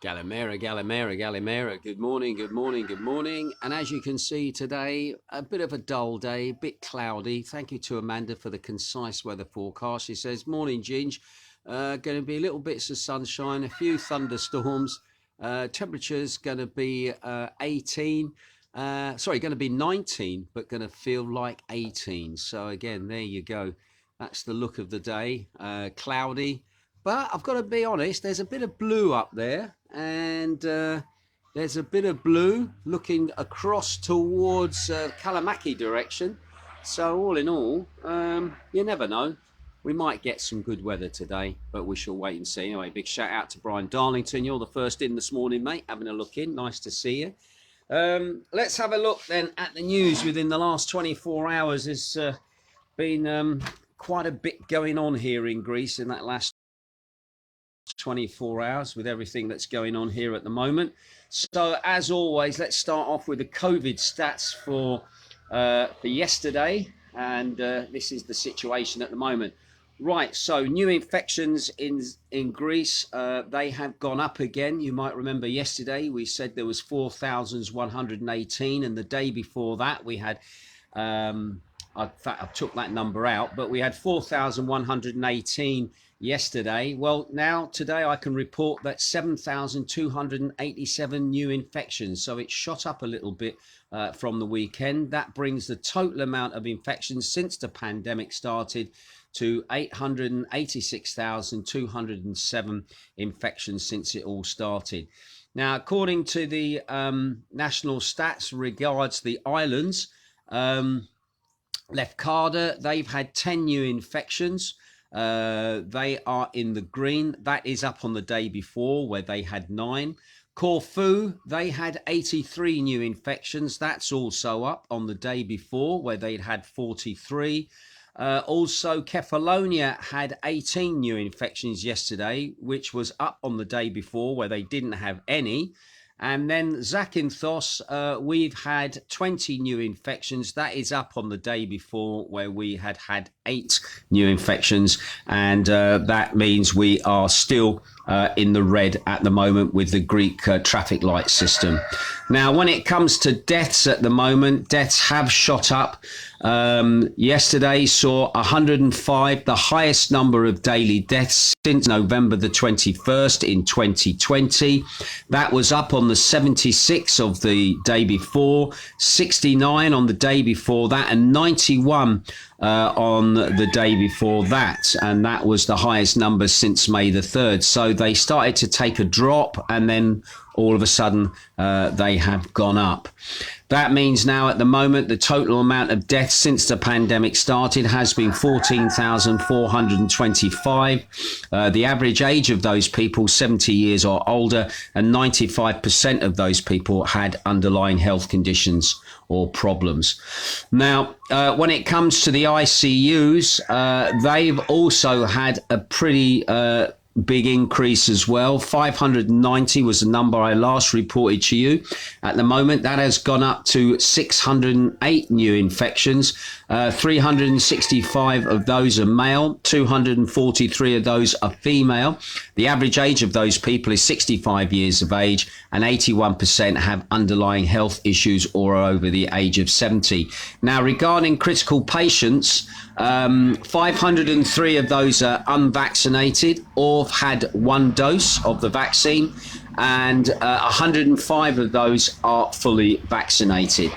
Galimera, Galimera, Galimera. Good morning, good morning, good morning. And as you can see today, a bit of a dull day, a bit cloudy. Thank you to Amanda for the concise weather forecast. She says, morning, Ginge. Going to be little bits of sunshine, a few thunderstorms. Temperature's going to be 18. Going to be 19, but going to feel like 18. So again, there you go. That's the look of the day. Cloudy. But I've got to be honest, there's a bit of blue up there, and there's a bit of blue looking across towards Kalamaki direction. So all in all, you never know. We might get some good weather today, but we shall wait and see. Anyway, big shout out to Brian Darlington. You're the first in this morning, mate. Having a look in. Nice to see you. Let's have a look then at the news within the last 24 hours. There's been quite a bit going on here in Greece in that last 24 hours with everything that's going on here at the moment. So as always, let's start off with the COVID stats for yesterday, and this is the situation at the moment. Right, so new infections in Greece, they have gone up again. You might remember yesterday we said there was 4,118, and the day before that we had in fact, I took that number out, but we had 4,118 yesterday. Well, now today I can report that 7,287 new infections. So it shot up a little bit from the weekend. That brings the total amount of infections since the pandemic started to 886,207 infections since it all started. Now, according to the national stats regards the islands, Macardo, they've had 10 new infections. They are in the green. That is up on the day before where they had 9. Corfu, they had 83 new infections. That's also up on the day before where they'd had 43. Also, Kefalonia had 18 new infections yesterday, which was up on the day before where they didn't have any. And then Zakynthos, we've had 20 new infections. That is up on the day before where we had 8 new infections. And that means we are still in the red at the moment with the Greek traffic light system. Now, when it comes to deaths at the moment, deaths have shot up. Yesterday saw 105, the highest number of daily deaths since November the 21st in 2020. That was up on the 76 of the day before, 69 on the day before that, and 91 on the day before that, and that was the highest number since May the 3rd. So they started to take a drop, and then all of a sudden they have gone up. That means now at the moment the total amount of deaths since the pandemic started has been 14,425. The average age of those people 70 years or older, and 95% of those people had underlying health conditions or problems. Now, when it comes to the ICUs, they've also had a pretty big increase as well. 590 was the number I last reported to you. At the moment, that has gone up to 608 new infections. 365 of those are male, 243 of those are female. The average age of those people is 65 years of age, and 81% have underlying health issues or are over the age of 70. Now, regarding critical patients, 503 of those are unvaccinated or have had 1 dose of the vaccine, and 105 of those are fully vaccinated.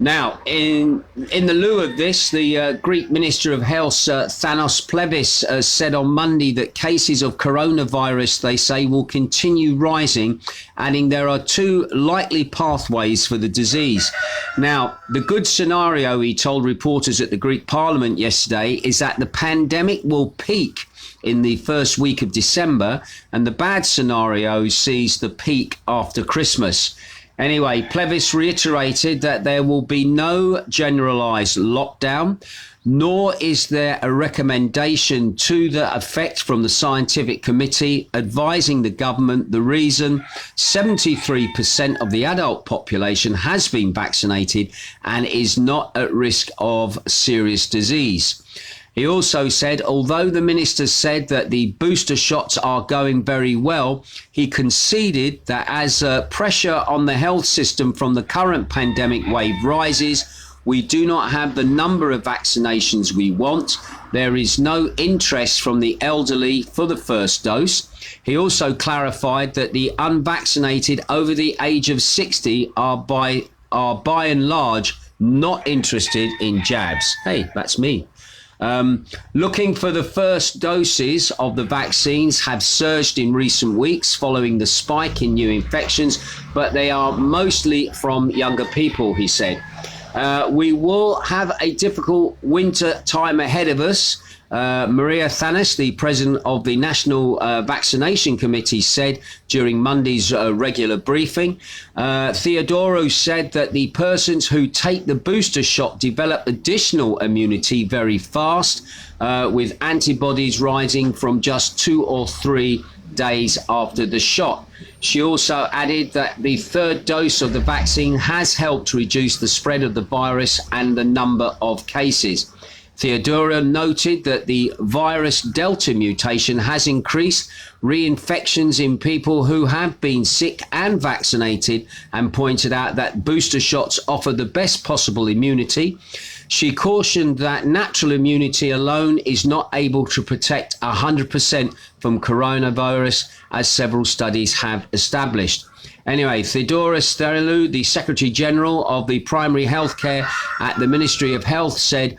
Now, in the lieu of this, the Greek Minister of Health, Thanos Plebis, said on Monday that cases of coronavirus, they say, will continue rising, adding there are 2 likely pathways for the disease. Now, the good scenario, he told reporters at the Greek Parliament yesterday, is that the pandemic will peak in the first week of December, and the bad scenario sees the peak after Christmas. Anyway, Plevis reiterated that there will be no generalised lockdown, nor is there a recommendation to the effect from the scientific committee advising the government. The reason 73% of the adult population has been vaccinated and is not at risk of serious disease. He also said, although the minister said that the booster shots are going very well, he conceded that as pressure on the health system from the current pandemic wave rises, we do not have the number of vaccinations we want. There is no interest from the elderly for the first dose. He also clarified that the unvaccinated over the age of 60 are by and large not interested in jabs. Hey, that's me. Looking for the first doses of the vaccines have surged in recent weeks following the spike in new infections, but they are mostly from younger people, he said. We will have a difficult winter time ahead of us. Maria Thanos, the president of the National Vaccination Committee, said during Monday's regular briefing. Theodoros said that the persons who take the booster shot develop additional immunity very fast, with antibodies rising from just 2 or 3 days after the shot. She also added that the third dose of the vaccine has helped reduce the spread of the virus and the number of cases. Theodora noted that the virus Delta mutation has increased reinfections in people who have been sick and vaccinated, and pointed out that booster shots offer the best possible immunity. She cautioned that natural immunity alone is not able to protect 100% from coronavirus, as several studies have established. Anyway, Theodoros Sterelou, the Secretary General of the Primary Healthcare at the Ministry of Health, said,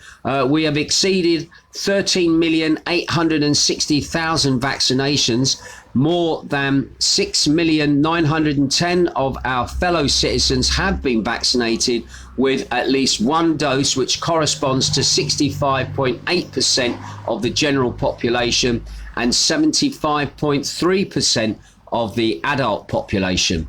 we have exceeded 13,860,000 vaccinations. More than 6,910,000 of our fellow citizens have been vaccinated with at least one dose, which corresponds to 65.8% of the general population and 75.3% of the adult population.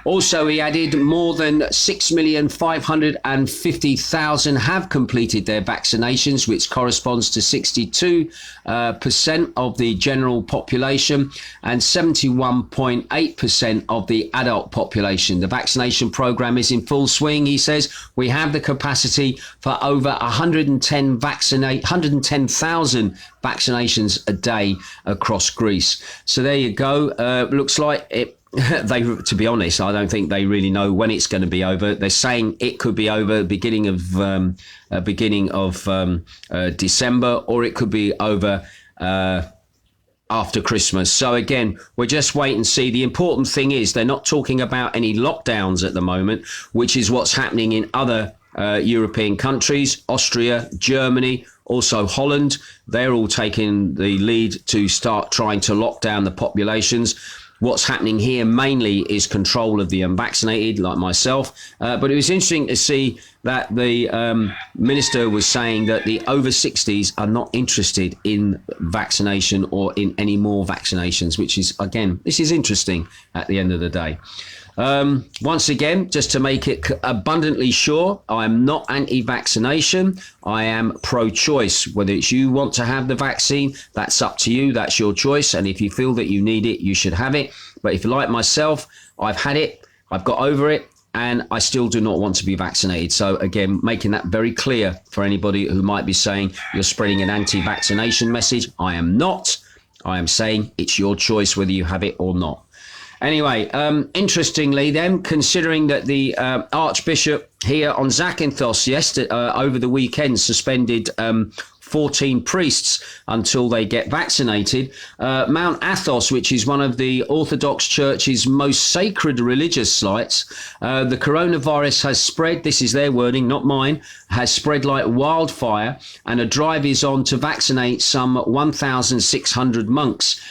Also, he added more than 6,550,000 have completed their vaccinations, which corresponds to 62% of the general population and 71.8% of the adult population. The vaccination program is in full swing, he says. We have the capacity for over 110,000 vaccinations a day across Greece. So there you go. Looks like it. To be honest, I don't think they really know when it's going to be over. They're saying it could be over beginning of December, or it could be over after Christmas. So again, we'll just wait and see. The important thing is they're not talking about any lockdowns at the moment, which is what's happening in other European countries, Austria, Germany, also Holland. They're all taking the lead to start trying to lock down the populations. What's happening here mainly is control of the unvaccinated, like myself. But it was interesting to see that the minister was saying that the over 60s are not interested in vaccination or in any more vaccinations, which is, again, this is interesting at the end of the day. Once again, just to make it abundantly sure, I am not anti-vaccination. I am pro-choice. Whether it's you want to have the vaccine, that's up to you. That's your choice. And if you feel that you need it, you should have it. But if you're like myself, I've had it, I've got over it, and I still do not want to be vaccinated. So again, making that very clear for anybody who might be saying you're spreading an anti-vaccination message. I am not. I am saying it's your choice whether you have it or not. Anyway, interestingly then, considering that the Archbishop here on Zakynthos yesterday, over the weekend, suspended 14 priests until they get vaccinated. Mount Athos, which is one of the Orthodox Church's most sacred religious sites, the coronavirus has spread, this is their wording, not mine, has spread like wildfire, and a drive is on to vaccinate some 1,600 monks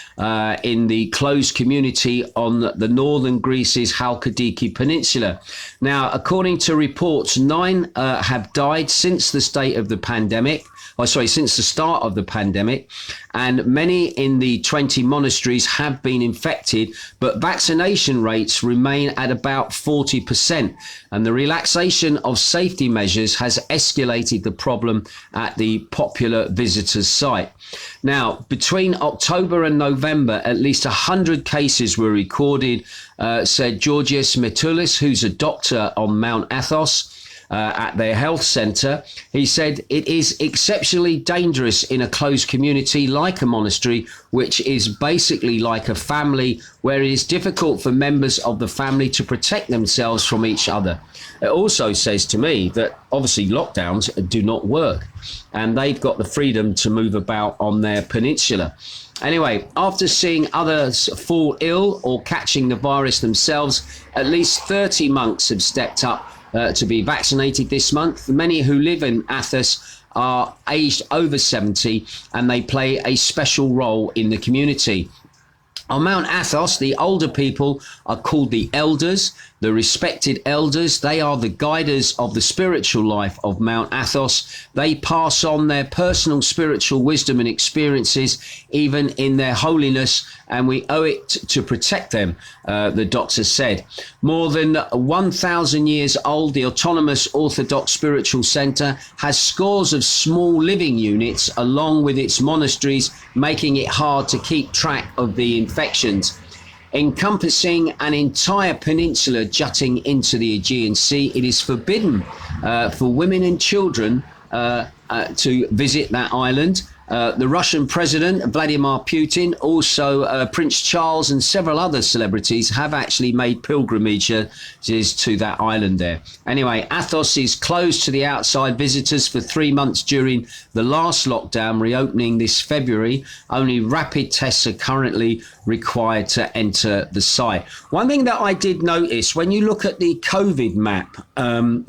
in the closed community on the northern Greece's Halkidiki Peninsula. Now, according to reports, 9 have died since the state of the pandemic. Since the start of the pandemic, and many in the 20 monasteries have been infected, but vaccination rates remain at about 40%, and the relaxation of safety measures has escalated the problem at the popular visitors site. Now, between October and November, at least 100 cases were recorded, said Georgios Mitoulis, who's a doctor on Mount Athos. at their health centre. He said it is exceptionally dangerous in a closed community like a monastery, which is basically like a family, where it is difficult for members of the family to protect themselves from each other. It also says to me that obviously lockdowns do not work, and they've got the freedom to move about on their peninsula. Anyway, after seeing others fall ill or catching the virus themselves, at least 30 monks have stepped up to be vaccinated this month. Many who live in Athos are aged over 70, and they play a special role in the community. On Mount Athos, the older people are called the elders, the respected elders. They are the guiders of the spiritual life of Mount Athos. They pass on their personal spiritual wisdom and experiences, even in their holiness, and we owe it to protect them, the doctor said. More than 1,000 years old, the autonomous Orthodox Spiritual Centre has scores of small living units along with its monasteries, making it hard to keep track of the infections. Encompassing an entire peninsula jutting into the Aegean Sea, it is forbidden for women and children to visit that island. The Russian President, Vladimir Putin, also Prince Charles and several other celebrities have actually made pilgrimages to that island there. Anyway, Athos is closed to the outside visitors for 3 months during the last lockdown, reopening this February. Only rapid tests are currently required to enter the site. One thing that I did notice, when you look at the COVID map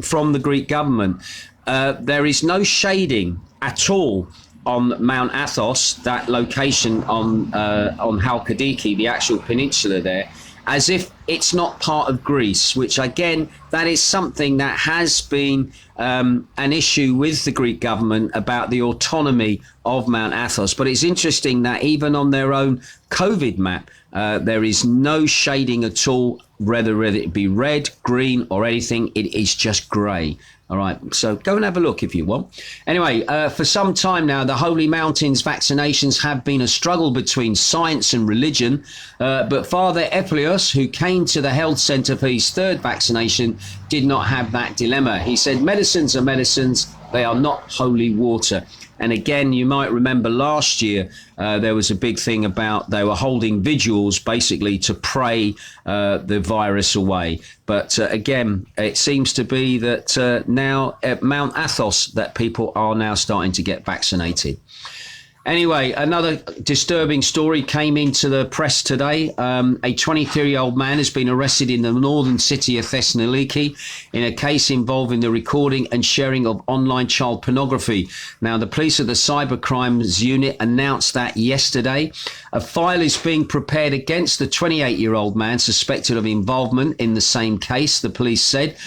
from the Greek government, there is no shading at all on Mount Athos, that location on Halkidiki, the actual peninsula there, as if it's not part of Greece, which again, that is something that has been an issue with the Greek government about the autonomy of Mount Athos. But it's interesting that even on their own COVID map, there is no shading at all, whether it be red, green or anything. It is just grey. All right, so go and have a look if you want. Anyway, for some time now, the Holy Mountains vaccinations have been a struggle between science and religion. But Father Eplios, who came to the health centre for his third vaccination, did not have that dilemma. He said, medicines are medicines, they are not holy water. And again, you might remember last year, there was a big thing about they were holding vigils basically to pray the virus away. But again, it seems to be that now at Mount Athos that people are now starting to get vaccinated. Anyway, another disturbing story came into the press today. A 23-year-old man has been arrested in the northern city of Thessaloniki in a case involving the recording and sharing of online child pornography. Now, the police of the cyber crimes unit announced that yesterday. A file is being prepared against the 28-year-old man suspected of involvement in the same case, the police said.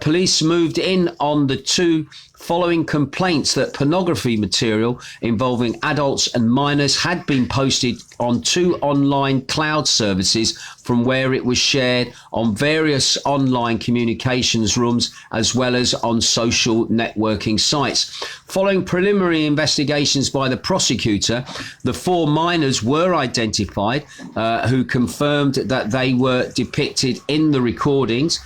Police moved in on the two following complaints that pornography material involving adults and minors had been posted on two online cloud services from where it was shared on various online communications rooms as well as on social networking sites. Following preliminary investigations by the prosecutor, the four minors were identified who confirmed that they were depicted in the recordings.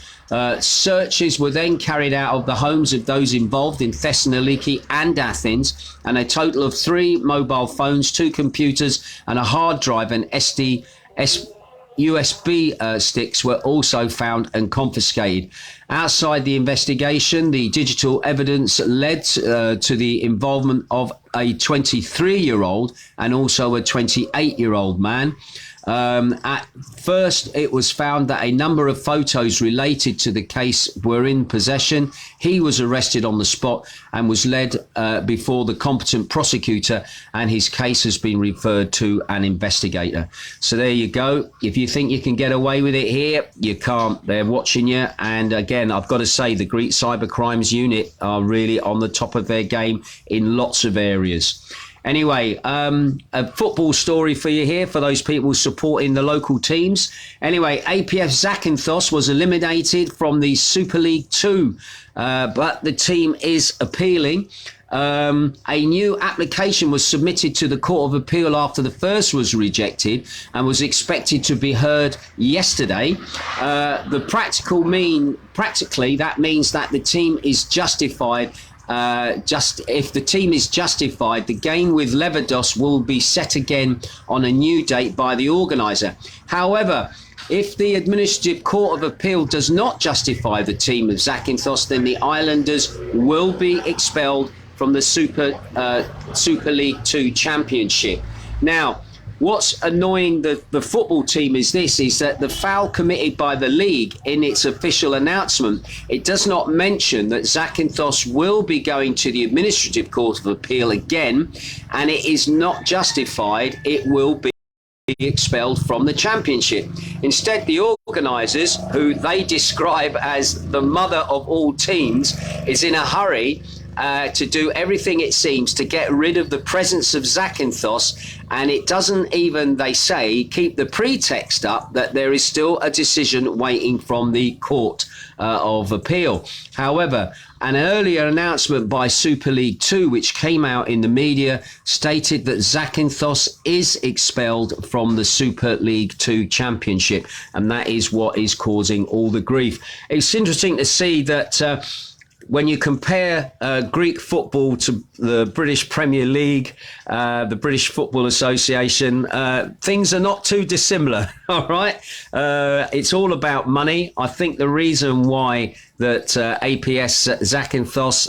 Searches were then carried out of the homes of those involved in Thessaloniki and Athens, and a total of 3 mobile phones, 2 computers and a hard drive and USB sticks were also found and confiscated. Outside the investigation, the digital evidence led to the involvement of a 23-year-old and also a 28-year-old man. At first, it was found that a number of photos related to the case were in possession. He was arrested on the spot and was led before the competent prosecutor, and his case has been referred to an investigator. So there you go. If you think you can get away with it here, you can't. They're watching you. And again, I've got to say, the Greek Cyber Crimes Unit are really on the top of their game in lots of areas. Anyway, a football story for you here for those people supporting the local teams. Anyway, APS Zakynthos was eliminated from the Superleague 2, but the team is appealing. A new application was submitted to the Court of Appeal after the first was rejected and was expected to be heard yesterday. Practically, that means that the team is justified. If the team is justified, the game with Levados will be set again on a new date by the organiser. However, if the Administrative Court of Appeal does not justify the team of Zakynthos, then the Islanders will be expelled from the Super League 2 Championship. Now, what's annoying the football team is that the foul committed by the league in its official announcement, it does not mention that Zakynthos will be going to the Administrative Court of Appeal again, and it is not justified. It will be expelled from the championship. Instead, the organisers, who they describe as the mother of all teams, is in a hurry to do everything, it seems, to get rid of the presence of Zakynthos, and it doesn't even, they say, keep the pretext up that there is still a decision waiting from the Court of Appeal. However, an earlier announcement by Super League 2, which came out in the media, stated that Zakynthos is expelled from the Super League 2 Championship, and that is what is causing all the grief. It's interesting to see that when you compare Greek football to the British Premier League, the British Football Association, things are not too dissimilar, all right? It's all about money. I think the reason why that APS Zakynthos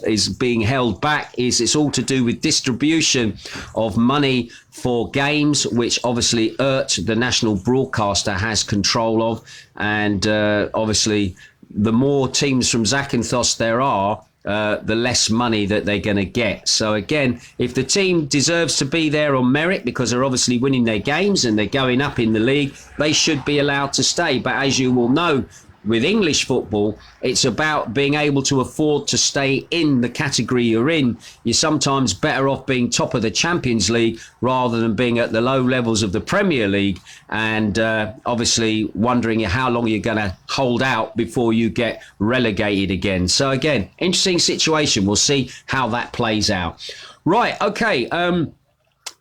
is being held back is it's all to do with distribution of money for games, which obviously the national broadcaster has control of. And obviously, the more teams from Zakynthos there are, the less money that they're going to get. So again, if the team deserves to be there on merit because they're obviously winning their games and they're going up in the league, they should be allowed to stay. But as you will know, with English football, it's about being able to afford to stay in the category you're in. You're sometimes better off being top of the Champions League rather than being at the low levels of the Premier League and obviously wondering how long you're going to hold out before you get relegated again. So again, interesting situation. We'll see how that plays out. Right, okay.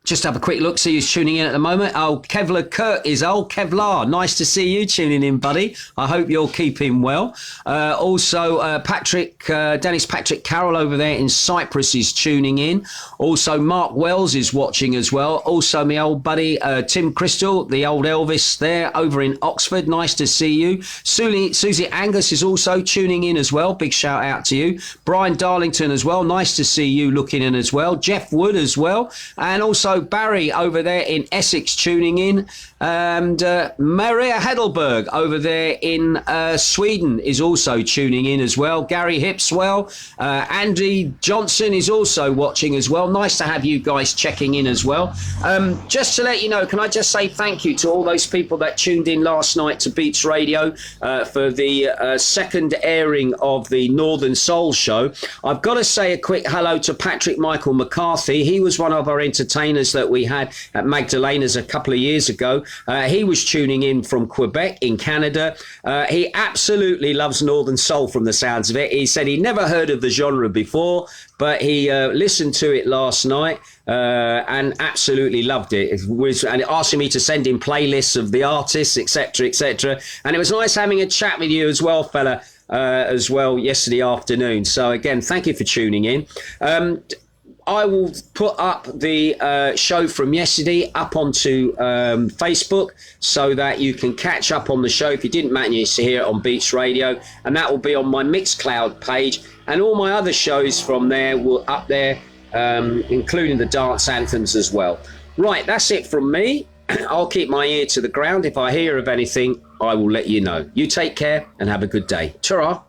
Just have a quick look, see who's tuning in at the moment. Oh, Kevlar Kurt is old. Kevlar, nice to see you tuning in, buddy. I hope you're keeping well. Also, Dennis Patrick Carroll over there in Cyprus is tuning in. Also, Mark Wells is watching as well. Also, my old buddy Tim Crystal, the old Elvis there over in Oxford. Nice to see you. Susie Angus is also tuning in as well. Big shout out to you. Brian Darlington as well. Nice to see you looking in as well. Jeff Wood as well. And also Barry over there in Essex tuning in, and Maria Heidelberg over there in Sweden is also tuning in as well. Gary Hipswell, Andy Johnson is also watching as well. Nice to have you guys checking in as well. Just to let you know, can I just say thank you to all those people that tuned in last night to Beats Radio for the second airing of the Northern Soul show. I've got to say a quick hello to Patrick Michael McCarthy. He was one of our entertainers that we had at Magdalena's a couple of years ago. He was tuning in from Quebec in Canada. He absolutely loves Northern Soul from the sounds of it. He said he never heard of the genre before, but he listened to it last night and absolutely loved it. And asking me to send him playlists of the artists, etc., etc. And it was nice having a chat with you as well, fella, as well yesterday afternoon. So again, thank you for tuning in. I will put up the show from yesterday up onto Facebook so that you can catch up on the show if you didn't manage to hear it on Beats Radio, and that will be on my Mixcloud page, and all my other shows from there will up there, including the dance anthems as well. Right, that's it from me. I'll keep my ear to the ground. If I hear of anything, I will let you know. You take care and have a good day. Ta-ra.